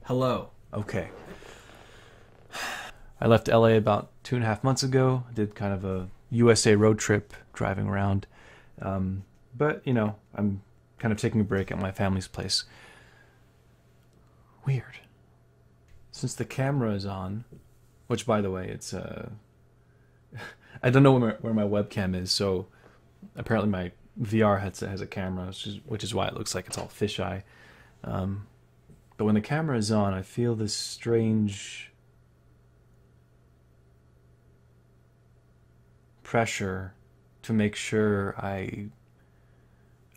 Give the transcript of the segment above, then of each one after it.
Hello. Okay. I left LA about 2.5 months ago. Did kind of a USA road trip, driving around. But, you know, I'm kind of taking a break at my family's place. Weird. Since the camera is on, which, by the way, it's... I don't know where my webcam is, so apparently my VR headset has a camera, which is why it looks like it's all fisheye. But when the camera is on, I feel this strange pressure to make sure I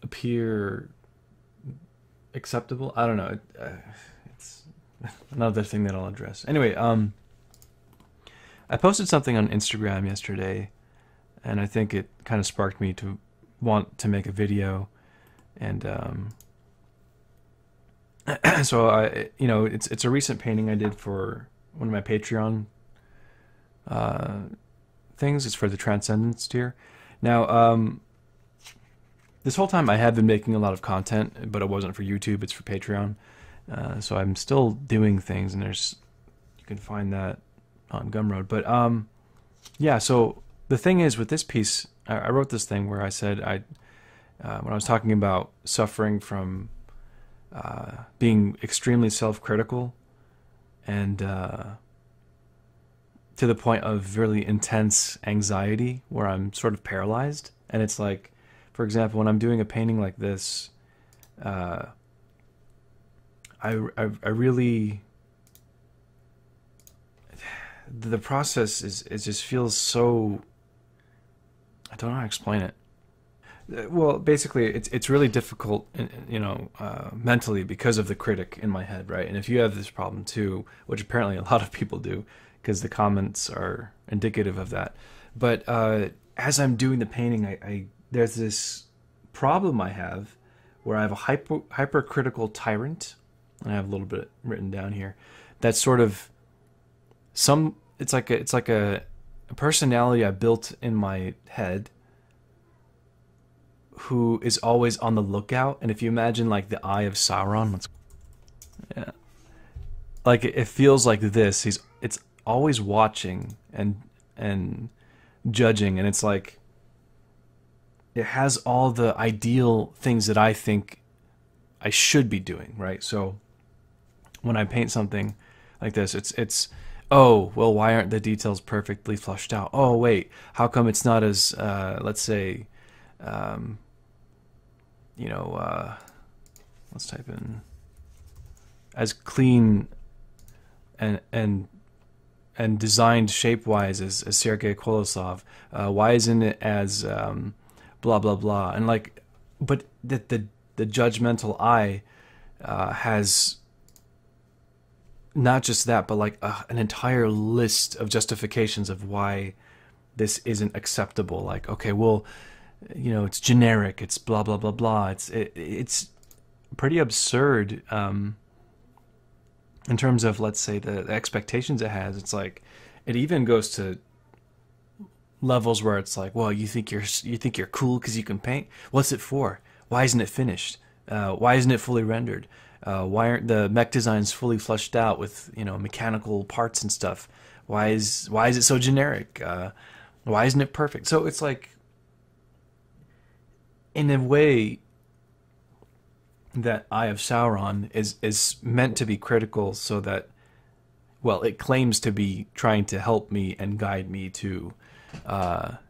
appear acceptable. I don't know. It's another thing that I'll address. Anyway, I posted something on Instagram yesterday, and I think it kind of sparked me to want to make a video. And so it's a recent painting I did for one of my Patreon things. It's for the Transcendence tier. Now, this whole time I have been making a lot of content, but it wasn't for YouTube. It's for Patreon. So I'm still doing things, and you can find that on Gumroad. But yeah. So the thing is, with this piece, I wrote this thing where I said when I was talking about suffering from being extremely self-critical and to the point of really intense anxiety where I'm sort of paralyzed. And it's like, for example, when I'm doing a painting like this, I really, the process it just feels so, I don't know how to explain it. Well, basically, it's really difficult, mentally because of the critic in my head, right? And if you have this problem too, which apparently a lot of people do, because the comments are indicative of that. But as I'm doing the painting, there's this problem I have where I have a hypercritical tyrant, and I have a little bit written down here. That's sort of it's like a personality I built in my head, who is always on the lookout. And if you imagine like the eye of Sauron, yeah, like it feels like this. It's always watching and judging, and it's like it has all the ideal things that I think I should be doing, right? So when I paint something like this, it's oh, well, why aren't the details perfectly flushed out? Oh, wait, how come it's not as let's say let's type in as clean and designed shape-wise as Sergei Kolosov. Why isn't it as blah blah blah? And like, but the judgmental eye has not just that, but like an entire list of justifications of why this isn't acceptable. Like, okay, well, it's generic, it's blah blah blah blah. It's pretty absurd in terms of, let's say, the expectations it has. It's like it even goes to levels where it's like, well, you think you're cool because you can paint. What's it for? Why isn't it finished? Why isn't it fully rendered? Why aren't the mech designs fully fleshed out with mechanical parts and stuff? Why is it so generic? Why isn't it perfect? So it's like, in a way, that Eye of Sauron is meant to be critical, so that, well, it claims to be trying to help me and guide me to,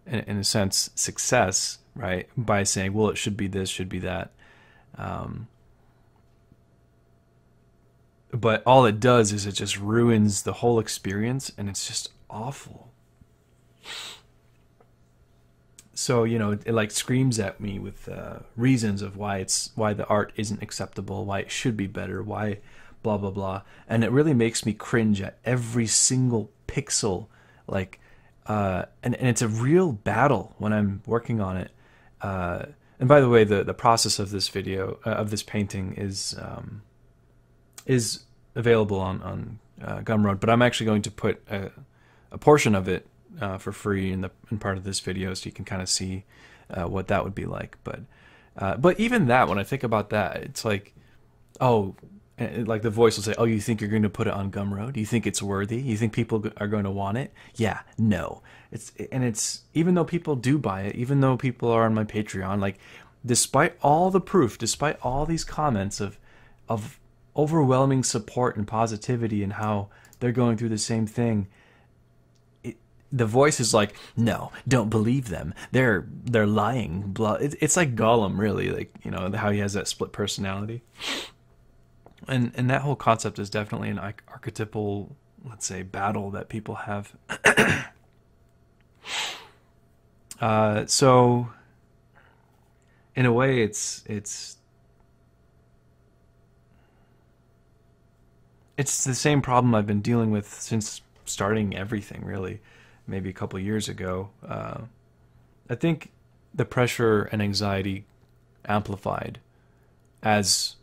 in a sense, success, right? By saying, well, it should be this, should be that. But all it does is it just ruins the whole experience, and it's just awful. So, it like screams at me with reasons of why the art isn't acceptable, why it should be better, why blah blah blah, and it really makes me cringe at every single pixel. Like, and it's a real battle when I'm working on it. And by the way, the process of this video of this painting is available on Gumroad, but I'm actually going to put a portion of it for free in part of this video, so you can kind of see what that would be like. But even that, when I think about that, it's like, oh, And like the voice will say, "Oh, you think you're going to put it on Gumroad? Do you think it's worthy? You think people are going to want it?" Yeah, no. It's even though people do buy it, even though people are on my Patreon, like despite all the proof, despite all these comments of overwhelming support and positivity and how they're going through the same thing, the voice is like, "No, don't believe them. They're lying." Blah. It's like Gollum, really, like, you know, how he has that split personality. And that whole concept is definitely an archetypal, let's say, battle that people have. So, in a way, it's the same problem I've been dealing with since starting everything, really, maybe a couple years ago. I think the pressure and anxiety amplified as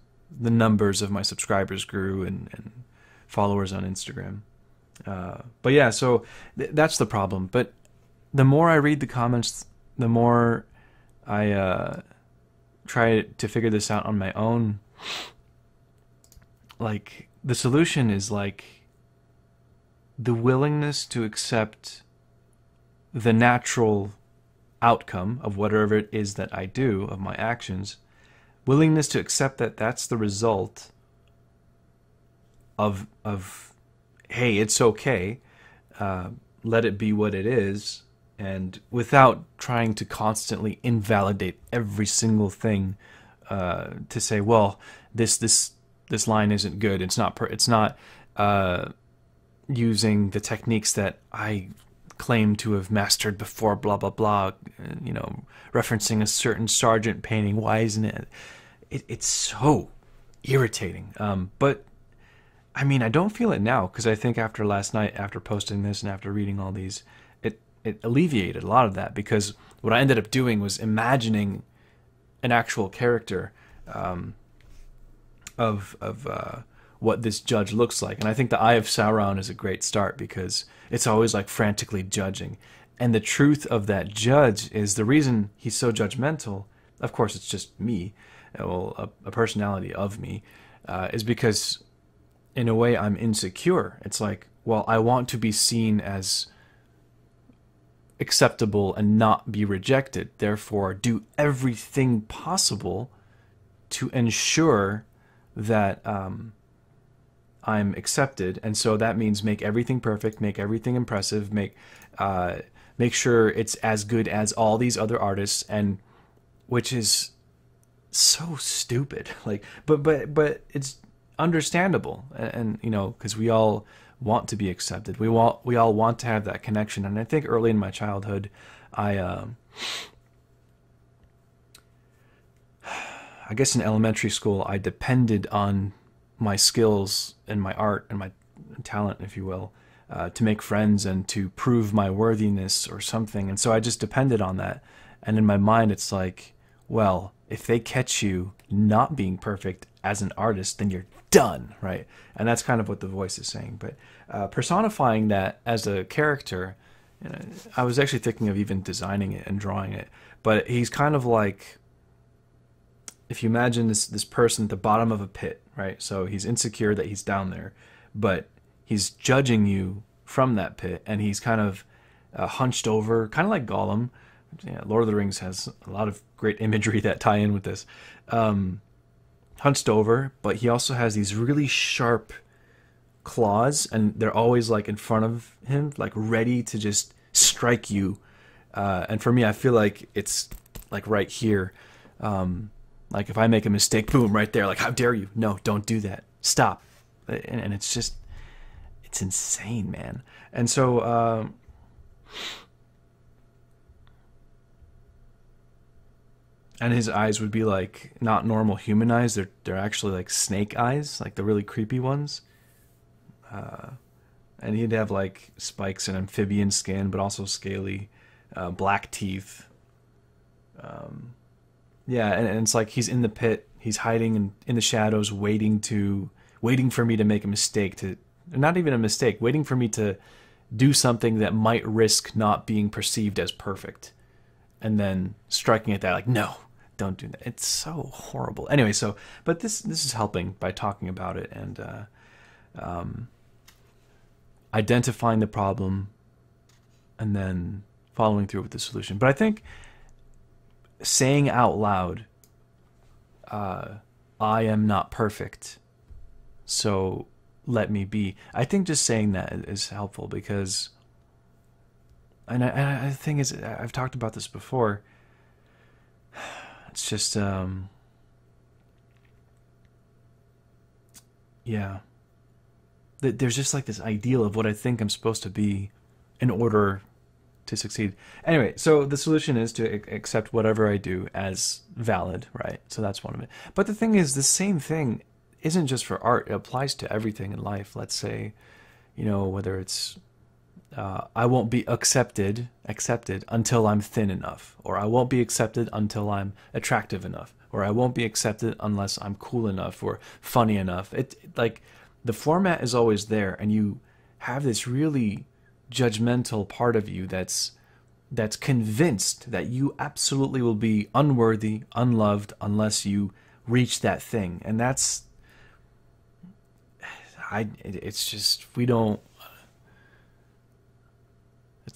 the numbers of my subscribers grew and followers on Instagram. But yeah, so that's the problem. But the more I read the comments, the more I try to figure this out on my own. Like, the solution is like the willingness to accept the natural outcome of whatever it is that I do, of my actions, willingness to accept that that's the result of hey, it's okay, let it be what it is, and without trying to constantly invalidate every single thing, to say, well, this line isn't good, it's not using the techniques that I claim to have mastered before, blah blah blah, you know, referencing a certain Sargent painting. Why isn't it? It's so irritating. But I mean, I don't feel it now, because I think after last night, after posting this and after reading all these, it alleviated a lot of that, because what I ended up doing was imagining an actual character of what this judge looks like. And I think the Eye of Sauron is a great start, because it's always like frantically judging. And the truth of that judge is, the reason he's so judgmental, of course it's just me, well, a personality of me, is because in a way I'm insecure. It's like, well, I want to be seen as acceptable and not be rejected. Therefore, do everything possible to ensure that I'm accepted. And so that means make everything perfect, make everything impressive, make sure it's as good as all these other artists, and which is so stupid. Like, but it's understandable, and you know, because we all want to be accepted. We all want to have that connection. And I think early in my childhood, I guess in elementary school, I depended on my skills and my art and my talent, if you will, to make friends and to prove my worthiness or something. And so I just depended on that. And in my mind, it's like, well, if they catch you not being perfect as an artist, then you're done, right? And that's kind of what the voice is saying. But personifying that as a character, you know, I was actually thinking of even designing it and drawing it. But he's kind of like, if you imagine this person at the bottom of a pit, right? So he's insecure that he's down there, but he's judging you from that pit, and he's kind of hunched over, kind of like Gollum. Yeah, Lord of the Rings has a lot of great imagery that tie in with this. Hunched over, but he also has these really sharp claws, and they're always like in front of him, like ready to just strike you. And for me, I feel like it's like right here. Like if I make a mistake, boom, right there. Like, how dare you? No, don't do that. Stop. And it's just, it's insane, man. And so, and his eyes would be like not normal human eyes. They're actually like snake eyes, like the really creepy ones. And he'd have like spikes and amphibian skin, but also scaly, black teeth. Yeah, and it's like he's in the pit. He's hiding in the shadows, waiting for me to make a mistake. Not even a mistake, waiting for me to do something that might risk not being perceived as perfect. And then striking at that, like, no, don't do that. It's so horrible. Anyway, so but this is helping by talking about it and identifying the problem and then following through with the solution. But I think saying out loud, I am not perfect, so let me be. I think just saying that is helpful because, and the thing is, I've talked about this before. It's just, yeah. There's just like this ideal of what I think I'm supposed to be in order to succeed. Anyway, so the solution is to accept whatever I do as valid, right? So that's one of it. But the thing is, the same thing isn't just for art. It applies to everything in life. Let's say, you know, whether it's I won't be accepted until I'm thin enough, or I won't be accepted until I'm attractive enough, or I won't be accepted unless I'm cool enough or funny enough. It like the format is always there, and you have this really judgmental part of you that's convinced that you absolutely will be unworthy, unloved unless you reach that thing. And that's it's just, we don't,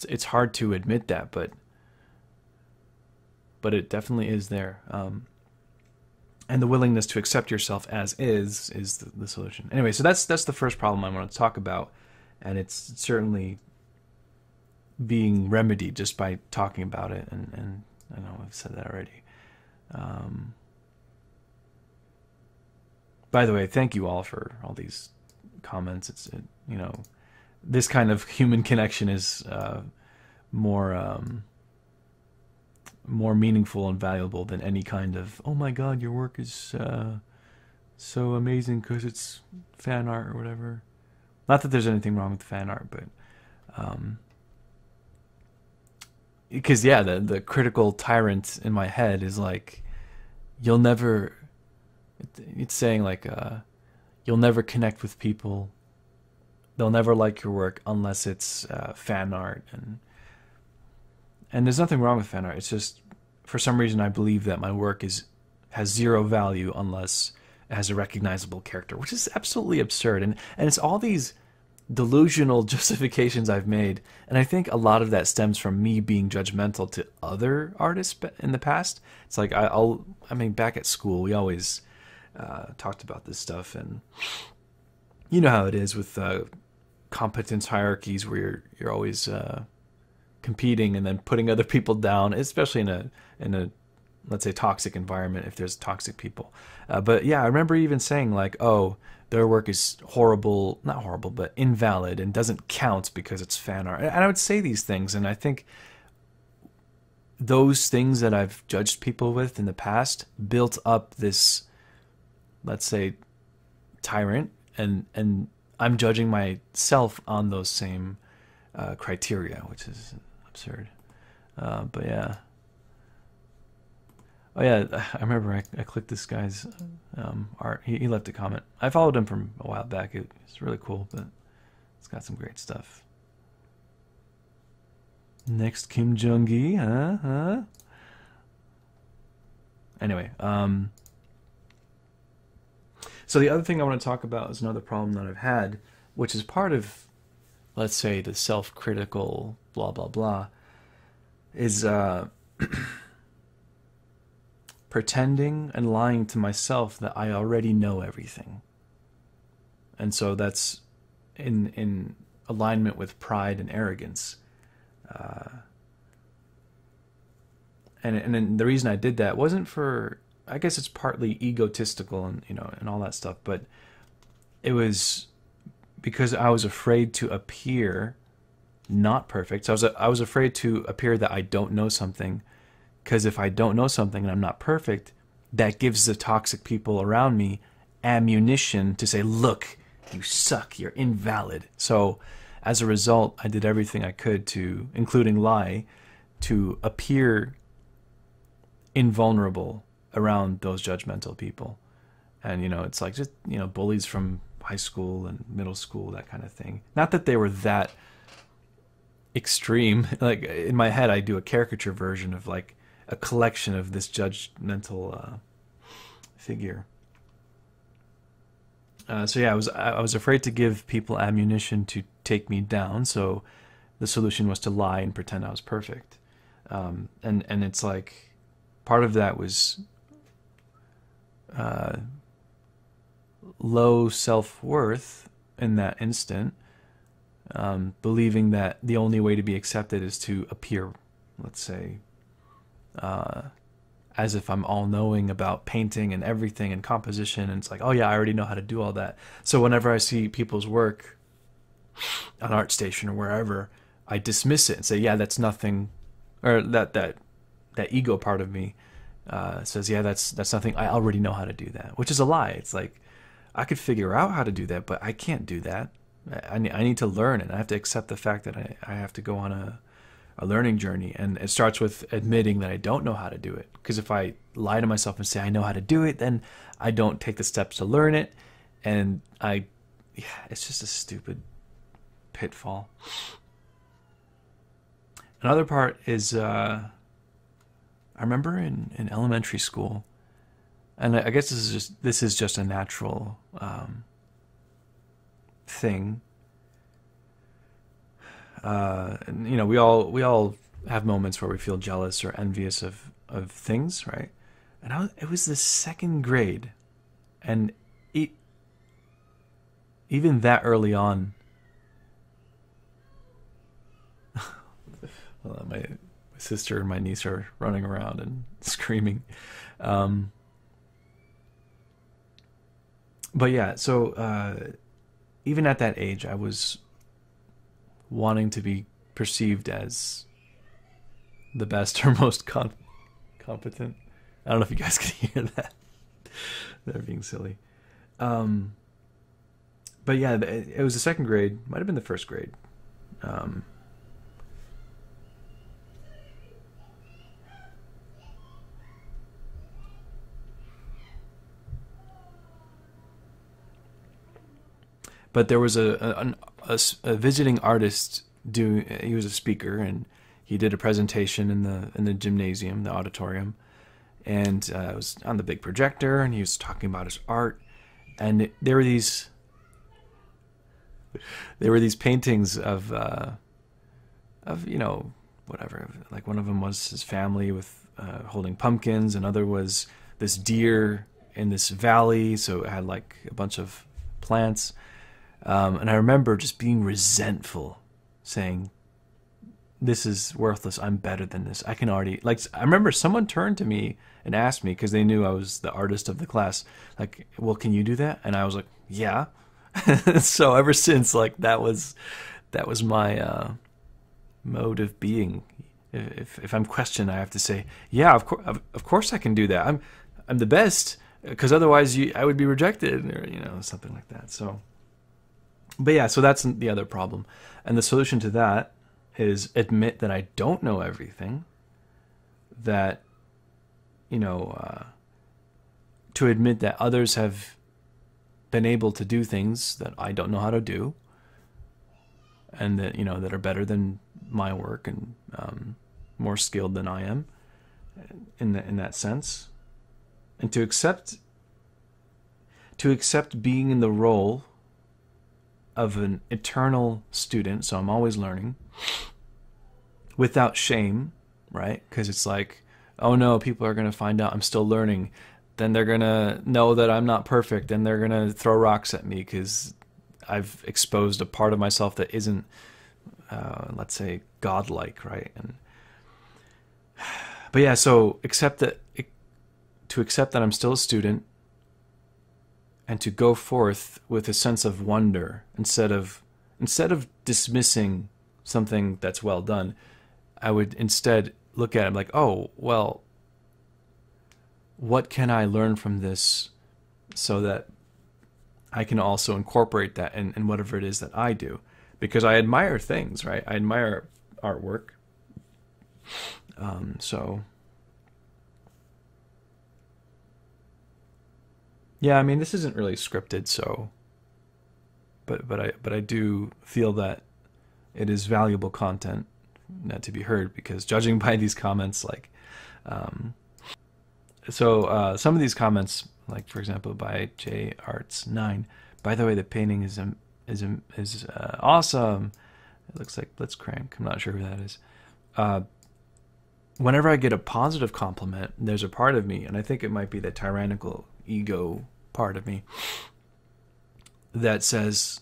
it's hard to admit that, but it definitely is there. And the willingness to accept yourself as is the solution. Anyway, so that's the first problem I want to talk about, and it's certainly being remedied just by talking about it. And I know I've said that already. By the way, thank you all for all these comments. It's you know, this kind of human connection is more meaningful and valuable than any kind of, oh my god, your work is so amazing because it's fan art or whatever. Not that there's anything wrong with fan art, but because yeah, the critical tyrant in my head is like, you'll never, it's saying like, you'll never connect with people, they'll never like your work unless it's fan art, and there's nothing wrong with fan art. It's just, for some reason, I believe that my work has zero value unless it has a recognizable character, which is absolutely absurd. And it's all these delusional justifications I've made, and I think a lot of that stems from me being judgmental to other artists in the past. It's like I mean, back at school, we always talked about this stuff, and you know how it is with competence hierarchies, where you're always competing and then putting other people down, especially in a let's say toxic environment, if there's toxic people. But yeah, I remember even saying like, oh, their work is horrible, not horrible, but invalid and doesn't count because it's fan art. And I would say these things, and I think those things that I've judged people with in the past built up this, let's say, tyrant, and I'm judging myself on those same criteria, which is absurd. But yeah. Oh yeah, I remember I clicked this guy's art. He left a comment. I followed him from a while back. It's really cool, but it's got some great stuff. Next, Kim Jong-gi, huh? Anyway, so the other thing I want to talk about is another problem that I've had, which is part of, let's say, the self-critical blah blah blah, is pretending and lying to myself that I already know everything. And so that's in alignment with pride and arrogance. And the reason I did that wasn't for, I guess it's partly egotistical and and all that stuff, but it was because I was afraid to appear not perfect. So I was afraid to appear that I don't know something, because if I don't know something and I'm not perfect, that gives the toxic people around me ammunition to say, look, you suck, you're invalid. So as a result, I did everything I could to, including lie, to appear invulnerable around those judgmental people. And it's like just bullies from high school and middle school, that kind of thing. Not that they were that extreme. Like in my head, I do a caricature version of like a collection of this judgmental figure. So yeah, I was afraid to give people ammunition to take me down. So the solution was to lie and pretend I was perfect. And it's like part of that was low self-worth in that instant, believing that the only way to be accepted is to appear, let's say, as if I'm all-knowing about painting and everything and composition, and it's like, oh yeah, I already know how to do all that. So whenever I see people's work on ArtStation or wherever, I dismiss it and say, yeah, that's nothing, or that ego part of me says, yeah, that's nothing, I already know how to do that, which is a lie. It's like, I could figure out how to do that, but I can't do that. I need to learn, and I have to accept the fact that I have to go on a learning journey, and it starts with admitting that I don't know how to do it. Because if I lie to myself and say I know how to do it, then I don't take the steps to learn it, and it's just a stupid pitfall. Another part is I remember in elementary school, and I guess this is just a natural thing. You know, we all have moments where we feel jealous or envious of things, right? And it was the second grade, and even that early on, my sister and my niece are running around and screaming. But yeah, so even at that age, I was wanting to be perceived as the best or most competent. I don't know if you guys can hear that. They're being silly. But yeah, it was the second grade. Might have been the first grade. But there was a visiting artist he was a speaker, and he did a presentation in the gymnasium, the auditorium, and it was on the big projector, and he was talking about his art, and there were these paintings of you know, whatever, like one of them was his family with holding pumpkins, another was this deer in this valley, so it had like a bunch of plants. And I remember just being resentful, saying, this is worthless, I'm better than this, I can already, like, I remember someone turned to me and asked me, because they knew I was the artist of the class, like, well, can you do that? And I was like, yeah. So ever since, like, that was my mode of being. If I'm questioned, I have to say, yeah, of course I can do that, I'm the best, because otherwise I would be rejected, or, you know, something like that. So, but yeah, so that's the other problem. And the solution to that is admit that I don't know everything, that, you know, to admit that others have been able to do things that I don't know how to do, and that, you know, that are better than my work and more skilled than I am in that sense. And to accept being in the role of an eternal student, so I'm always learning, without shame, right? Because it's like, oh no, people are going to find out I'm still learning. Then they're going to know that I'm not perfect, and they're going to throw rocks at me because I've exposed a part of myself that isn't, let's say, godlike, right? But yeah, so to accept that I'm still a student, and to go forth with a sense of wonder instead of dismissing something that's well done, I would instead look at it like, oh, well, what can I learn from this so that I can also incorporate that in whatever it is that I do? Because I admire things, right? I admire artwork. So yeah, I mean, this isn't really scripted, so but I do feel that it is valuable content to be heard, because judging by these comments, like, some of these comments, like for example by JArts9, by the way, the painting is awesome. It looks like Blitzcrank. I'm not sure who that is. Whenever I get a positive compliment, there's a part of me, and I think it might be the tyrannical ego part of me, that says,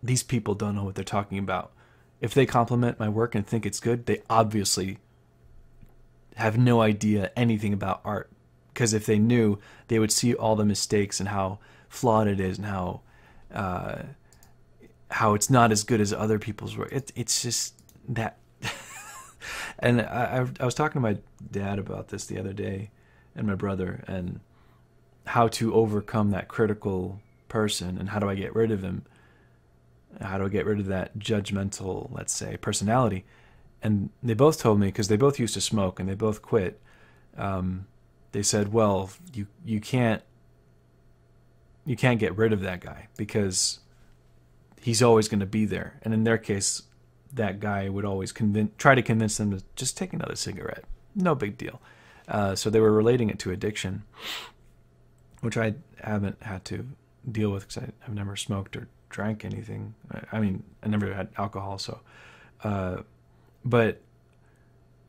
these people don't know what they're talking about. If they compliment my work and think it's good, they obviously have no idea anything about art. Because if they knew, they would see all the mistakes and how flawed it is, and how it's not as good as other people's work. It's just that. And I was talking to my dad about this the other day, and my brother, and how to overcome that critical person, and how do I get rid of him? How do I get rid of that judgmental, let's say, personality? And they both told me, because they both used to smoke and they both quit. They said, well, you can't get rid of that guy, because he's always going to be there. And in their case, that guy would always try to convince them to just take another cigarette. No big deal. So they were relating it to addiction, which I haven't had to deal with, because I've never smoked or drank anything. I mean, I never had alcohol, so. But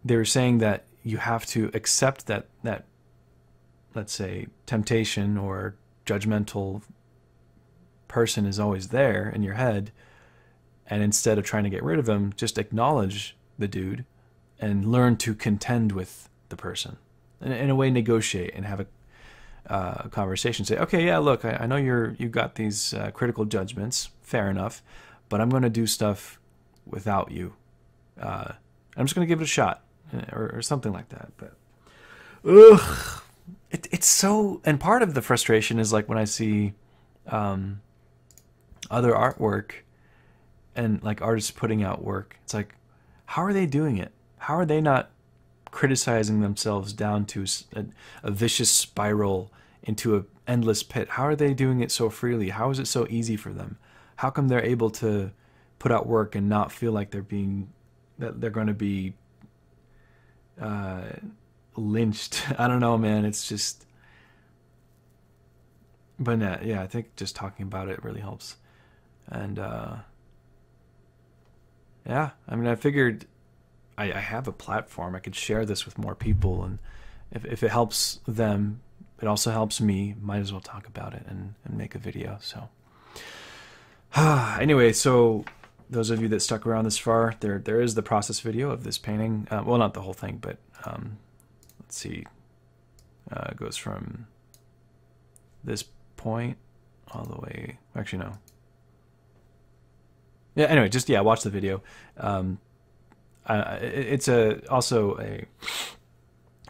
they were saying that you have to accept that let's say, temptation or judgmental person is always there in your head, and instead of trying to get rid of him, just acknowledge the dude and learn to contend with the person. In a way, negotiate and have a conversation. Say, okay, yeah, look, I know you got these critical judgments, fair enough, but I'm going to do stuff without you. I'm just going to give it a shot, or something like that. But ugh, it's so. And part of the frustration is like when I see other artwork and like artists putting out work. It's like, how are they doing it? How are they not criticizing themselves down to a vicious spiral into an endless pit? How are they doing it so freely? How is it so easy for them? How come they're able to put out work and not feel like they're going to be lynched? I don't know, man. It's just, but yeah, I think just talking about it really helps. And yeah, I mean, I figured I have a platform. I could share this with more people, and if it helps them, it also helps me. Might as well talk about it and make a video. So anyway, so those of you that stuck around this far, there is the process video of this painting. Well, not the whole thing, but let's see. It goes from this point all the way. Actually, no. Yeah. Anyway, just watch the video. It's also a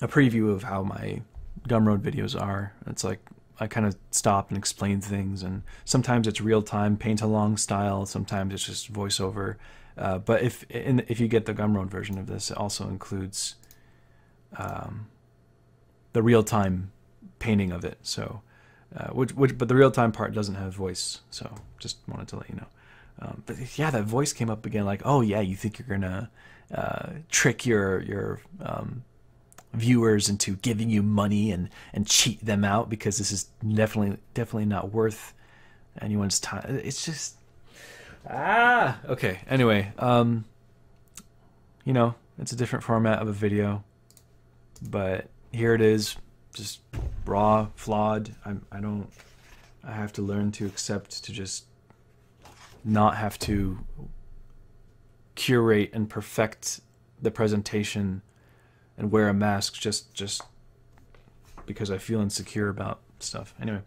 preview of how my Gumroad videos are. It's like I kind of stop and explain things, and sometimes it's real time paint along style. Sometimes it's just voiceover. But if you get the Gumroad version of this, it also includes the real time painting of it. So, but the real time part doesn't have voice. So just wanted to let you know. But yeah, that voice came up again. Like, oh yeah, you think you're gonna trick your viewers into giving you money and cheat them out because this is definitely not worth anyone's time. It's just okay. Anyway, it's a different format of a video, but here it is, just raw, flawed. I have to learn to accept, to just not have to curate and perfect the presentation and wear a mask just because I feel insecure about stuff. Anyway,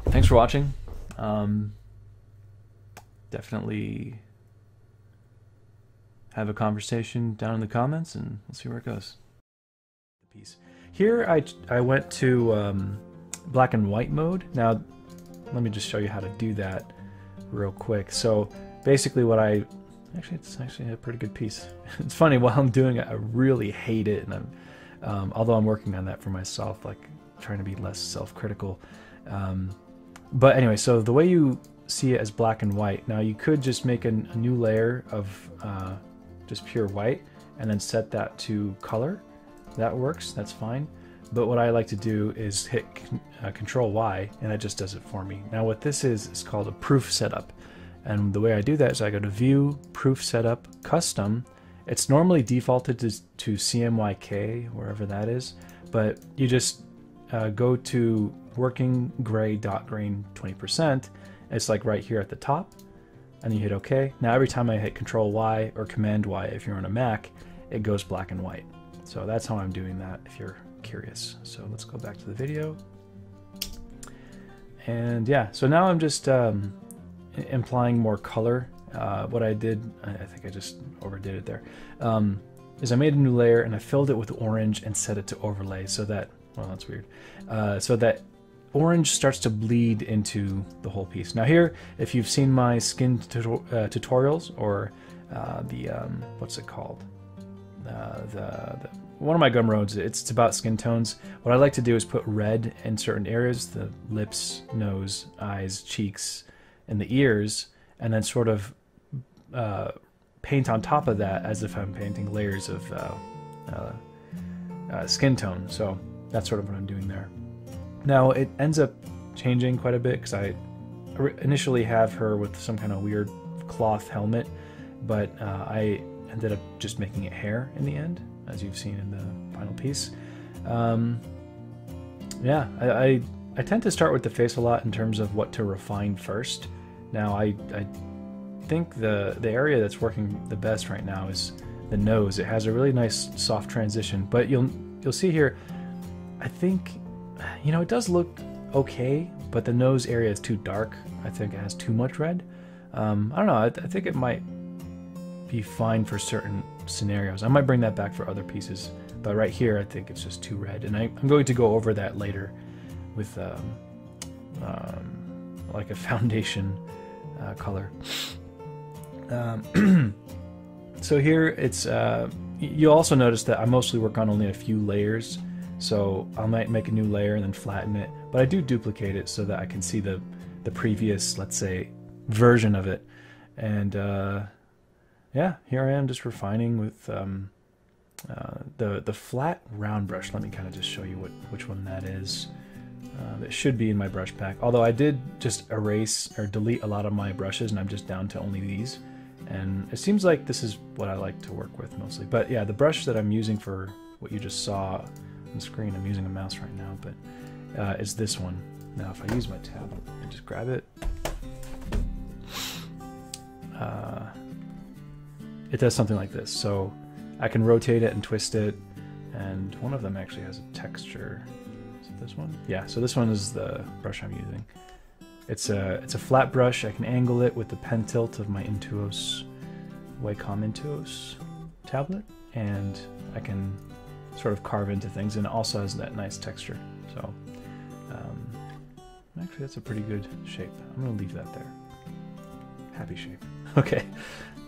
thanks for watching. Definitely have a conversation down in the comments, and we'll see where it goes. Here I went to black and white mode. Now let me just show you how to do that real quick. So basically it's actually a pretty good piece. It's funny, while I'm doing it, I really hate it, and although I'm working on that for myself, like trying to be less self-critical. But anyway, so the way you see it as black and white. Now you could just make a new layer of just pure white and then set that to color. That works, that's fine. But what I like to do is hit Control Y, and that just does it for me. Now what this is called a proof setup. And the way I do that is I go to View, Proof Setup, Custom. It's normally defaulted to CMYK, wherever that is. But you just go to Working Gray Dot Grain 20%. It's like right here at the top. And you hit OK. Now every time I hit Control Y or Command Y if you're on a Mac, it goes black and white. So that's how I'm doing that if you're curious. So let's go back to the video. And yeah, so now I'm just implying more color. What I did, I think I just overdid it there, is I made a new layer and I filled it with orange and set it to overlay so that, well, that's weird, so that orange starts to bleed into the whole piece. Now here, if you've seen my skin tutorials or what's it called? One of my Gumroads, it's about skin tones. What I like to do is put red in certain areas, the lips, nose, eyes, cheeks, and the ears, and then sort of paint on top of that as if I'm painting layers of skin tone. So that's sort of what I'm doing there. Now it ends up changing quite a bit because I initially have her with some kind of weird cloth helmet, but I ended up just making it hair in the end, as you've seen in the final piece. Yeah, I tend to start with the face a lot in terms of what to refine first. Now I think the area that's working the best right now is the nose. It has a really nice soft transition, but you'll see here, I think, you know, it does look okay, but the nose area is too dark. I think it has too much red. I don't know, I think it might be fine for certain scenarios. I might bring that back for other pieces, but right here I think it's just too red, and I'm going to go over that later with like a foundation color. So here it's you'll also notice that I mostly work on only a few layers, so I might make a new layer and then flatten it, but I do duplicate it so that I can see the previous, let's say, version of it. And yeah, here I am just refining with the flat round brush. Let me kind of just show you which one that is. It should be in my brush pack, although I did just erase or delete a lot of my brushes and I'm just down to only these, and it seems like this is what I like to work with mostly. But yeah, the brush that I'm using for what you just saw on the screen, I'm using a mouse right now, but is this one. Now if I use my tablet and just grab it, it does something like this. So I can rotate it and twist it, and one of them actually has a texture. Is it this one? Yeah, so this one is the brush I'm using. It's a flat brush. I can angle it with the pen tilt of my Intuos, Wacom Intuos tablet, and I can sort of carve into things, and it also has that nice texture. So actually that's a pretty good shape. I'm gonna leave that there. Happy shape. Okay,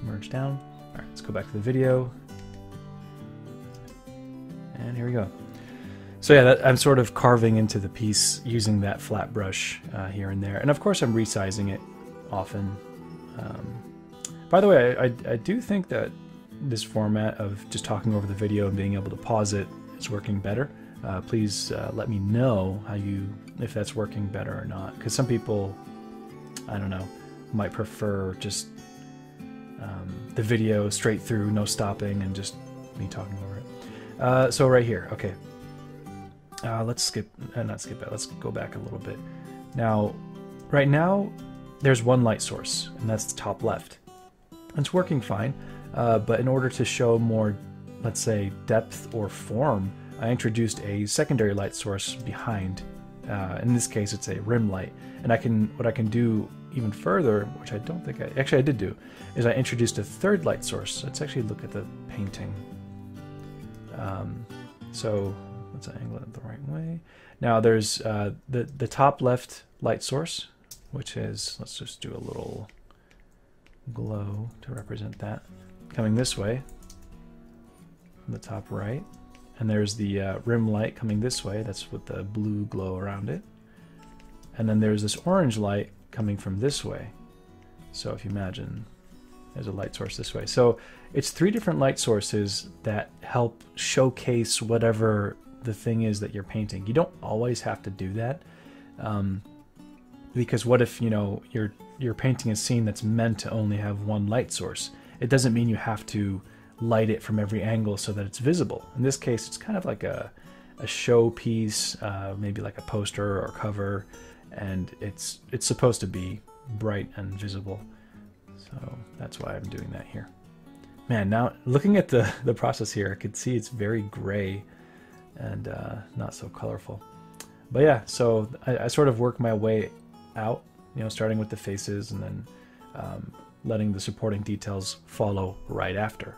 merge down. All right, let's go back to the video. And here we go. So yeah, I'm sort of carving into the piece using that flat brush here and there. And of course I'm resizing it often. By the way, I do think that this format of just talking over the video and being able to pause it is working better. Please let me know if that's working better or not. Because some people, I don't know, might prefer just the video straight through, no stopping, and just me talking over it. So right here, okay. Let's let's go back a little bit. Now, right now, there's one light source, and that's the top left. It's working fine, but in order to show more, let's say, depth or form, I introduced a secondary light source behind. In this case, it's a rim light, and what I can do even further, which I don't think I did do, is I introduced a third light source. Let's actually look at the painting. So let's angle it the right way. Now there's the top left light source, which is, let's just do a little glow to represent that, coming this way from the top right. And there's the rim light coming this way, that's with the blue glow around it. And then there's this orange light coming from this way. So if you imagine there's a light source this way. So it's 3 different light sources that help showcase whatever the thing is that you're painting. You don't always have to do that, because what if, you know, you're painting a scene that's meant to only have one light source? It doesn't mean you have to light it from every angle so that it's visible. In this case, it's kind of like a show piece, maybe like a poster or cover, and it's supposed to be bright and visible. So that's why I'm doing that here. Man, now looking at the process here, I could see it's very gray and not so colorful. But yeah, so I sort of work my way out, you know, starting with the faces and then letting the supporting details follow right after.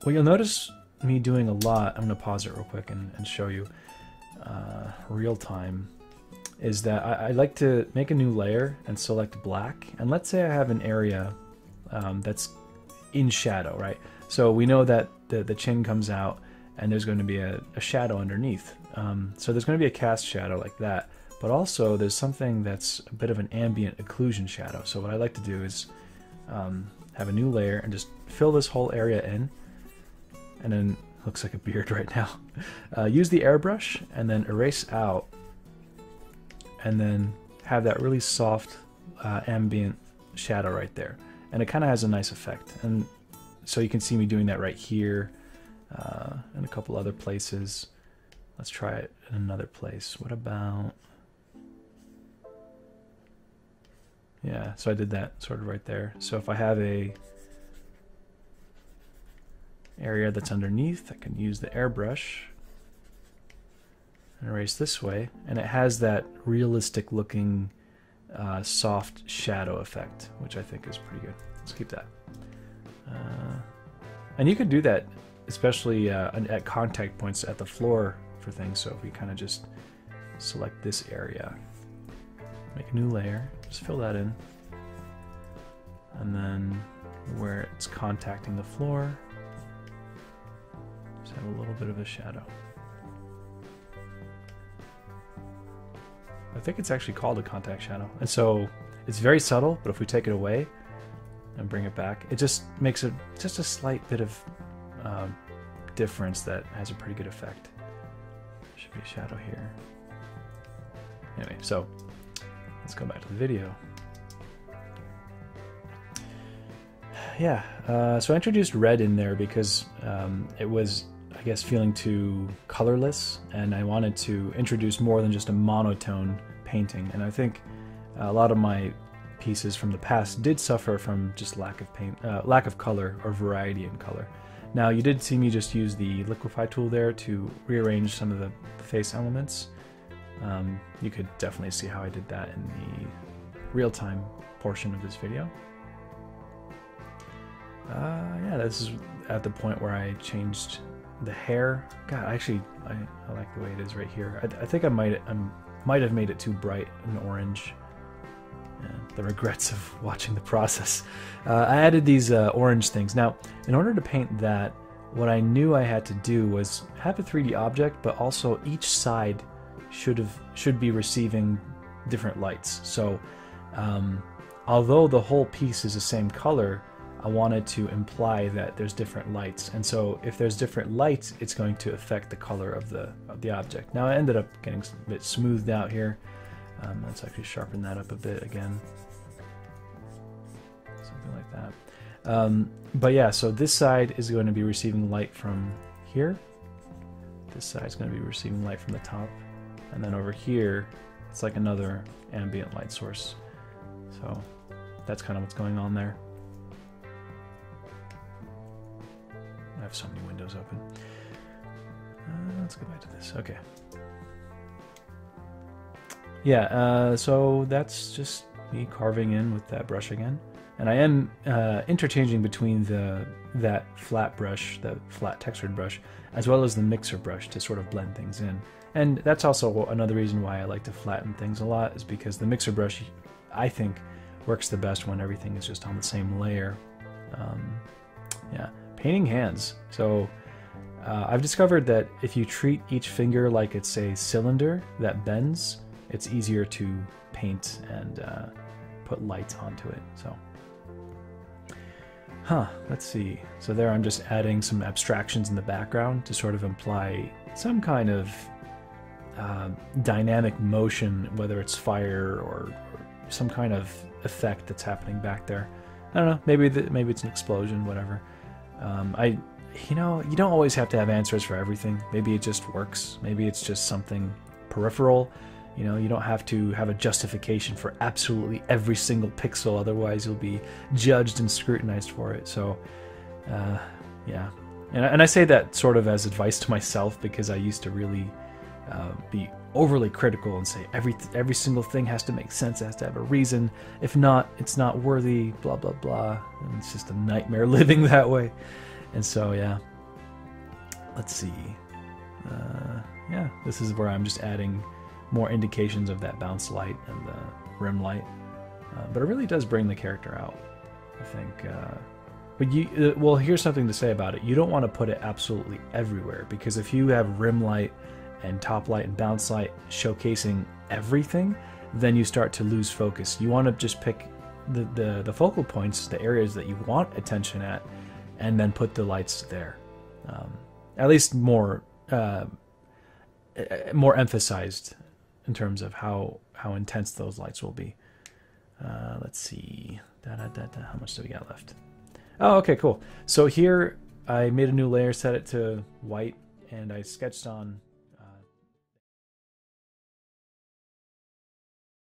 What you'll notice me doing a lot, I'm going to pause it real quick and show you real time, is that I like to make a new layer and select black. And let's say I have an area that's in shadow, right? So we know that the chin comes out and there's going to be a shadow underneath. So there's going to be a cast shadow like that. But also there's something that's a bit of an ambient occlusion shadow. So what I like to do is have a new layer and just fill this whole area in. And then, looks like a beard right now. Use the airbrush and then erase out. And then have that really soft ambient shadow right there. And it kind of has a nice effect. And so you can see me doing that right here and a couple other places. Let's try it in another place. What about... Yeah, so I did that sort of right there. So if I have a area that's underneath, I can use the airbrush and erase this way, and it has that realistic looking soft shadow effect, which I think is pretty good. Let's keep that. And you could do that especially at contact points at the floor for things. So if we kind of just select this area, make a new layer, just fill that in, and then where it's contacting the floor, just have a little bit of a shadow. I think it's actually called a contact shadow. And so it's very subtle, but if we take it away and bring it back, it just makes it just a slight bit of difference that has a pretty good effect. Should be a shadow here. Anyway, so let's go back to the video. Yeah, so I introduced red in there because it was, I guess, feeling too colorless, and I wanted to introduce more than just a monotone painting. And I think a lot of my pieces from the past did suffer from just lack of color or variety in color. Now, you did see me just use the liquify tool there to rearrange some of the face elements. You could definitely see how I did that in the real-time portion of this video. Yeah, this is at the point where I changed the hair. God, actually, I like the way it is right here. I think I might have made it too bright and orange. The regrets of watching the process. I added these orange things. Now, in order to paint that, what I knew I had to do was have a 3D object, but also each side should be receiving different lights. So, although the whole piece is the same color, I wanted to imply that there's different lights. And so, if there's different lights, it's going to affect the color of the object. Now, I ended up getting a bit smoothed out here. Let's actually sharpen that up a bit again. Something like that. But yeah, so this side is going to be receiving light from here. This side is going to be receiving light from the top. And then over here, it's like another ambient light source. So that's kind of what's going on there. I have so many windows open. Let's go back to this. Okay. Yeah, so that's just me carving in with that brush again. And I am interchanging between that flat brush, the flat textured brush, as well as the mixer brush to sort of blend things in. And that's also another reason why I like to flatten things a lot, is because the mixer brush, I think, works the best when everything is just on the same layer. Yeah, painting hands. So I've discovered that if you treat each finger like it's a cylinder that bends, it's easier to paint and put lights onto it. So, let's see. So there I'm just adding some abstractions in the background to sort of imply some kind of dynamic motion, whether it's fire or some kind of effect that's happening back there. I don't know, maybe it's an explosion, whatever. You don't always have to have answers for everything. Maybe it just works. Maybe it's just something peripheral. You don't have to have a justification for absolutely every single pixel, otherwise you'll be judged and scrutinized for it. So, yeah. And I say that sort of as advice to myself, because I used to really be overly critical and say every single thing has to make sense, it has to have a reason. If not, it's not worthy, blah, blah, blah. And it's just a nightmare living that way. And so, yeah. Let's see. Yeah, this is where I'm just adding more indications of that bounce light and the rim light. But it really does bring the character out, I think. But well, here's something to say about it. You don't want to put it absolutely everywhere, because if you have rim light and top light and bounce light showcasing everything, then you start to lose focus. You want to just pick the focal points, the areas that you want attention at, and then put the lights there. At least more emphasized in terms of how intense those lights will be. Let's see. How much do we got left? Oh, okay, cool. So here I made a new layer, set it to white, and I sketched on